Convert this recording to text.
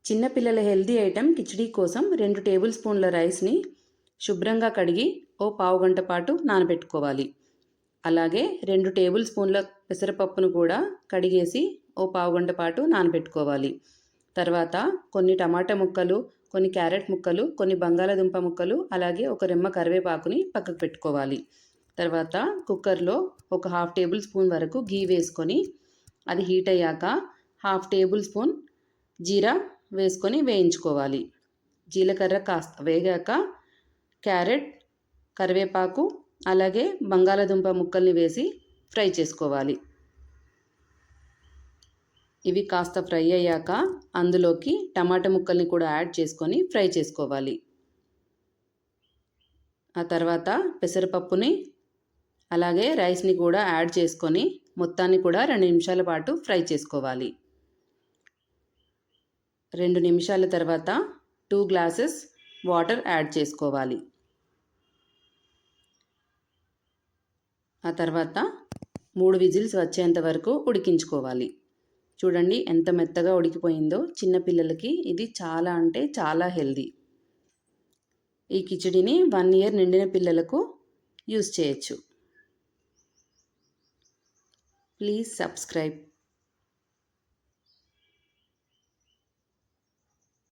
చిన్నపిల్లల healthy item khichdi కోసం 2 table స్పూన్ల రైస్ని శుభ్రంగా కడిగి ఓ పావు గంట పాటు నానబెట్టుకోవాలి. అలాగే 2 టేబుల్ స్పూన్ల పెసరపప్పును కూడా కడిగేసి ఓ పావు గంట పాటు నానబెట్టుకోవాలి. తర్వాత కొన్ని టమాటా ముక్కలు, కొన్ని క్యారెట్ ముక్కలు, కొన్ని బంగాళాదుంప ముక్కలు, అలాగే ఒక రెమ్మ కరివేపాకుని పక్కకు పెట్టుకోవాలి. తర్వాత కుక్కర్లో ఒక హాఫ్ టేబుల్ స్పూన్ వరకు గీ వేసుకొని అది హీట్ అయ్యాక హాఫ్ టేబుల్ స్పూన్ జీరా వేసుకొని వేయించుకోవాలి. జీలకర్ర కాస్త వేగాక క్యారెట్, కరివేపాకు, అలాగే బంగాళాదుంప ముక్కల్ని వేసి ఫ్రై చేసుకోవాలి. ఇవి కాస్త ఫ్రై అయ్యాక అందులోకి టమాటా ముక్కల్ని కూడా యాడ్ చేసుకొని ఫ్రై చేసుకోవాలి. ఆ తర్వాత పెసరపప్పుని అలాగే రైస్ని కూడా యాడ్ చేసుకొని మొత్తాన్ని కూడా 2 నిమిషాల పాటు ఫ్రై చేసుకోవాలి. 2 నిమిషాల తర్వాత 2 గ్లాసెస్ వాటర్ యాడ్ చేసుకోవాలి. ఆ తర్వాత 3 విజిల్స్ వచ్చేంత వరకు ఉడికించుకోవాలి. చూడండి ఎంత మెత్తగా ఉడికిపోయిందో. చిన్నపిల్లలకి ఇది చాలా అంటే చాలా హెల్దీ. ఈ కిచిడిని 1 ఇయర్ నిండిన పిల్లలకు యూస్ చేయొచ్చు. Please subscribe.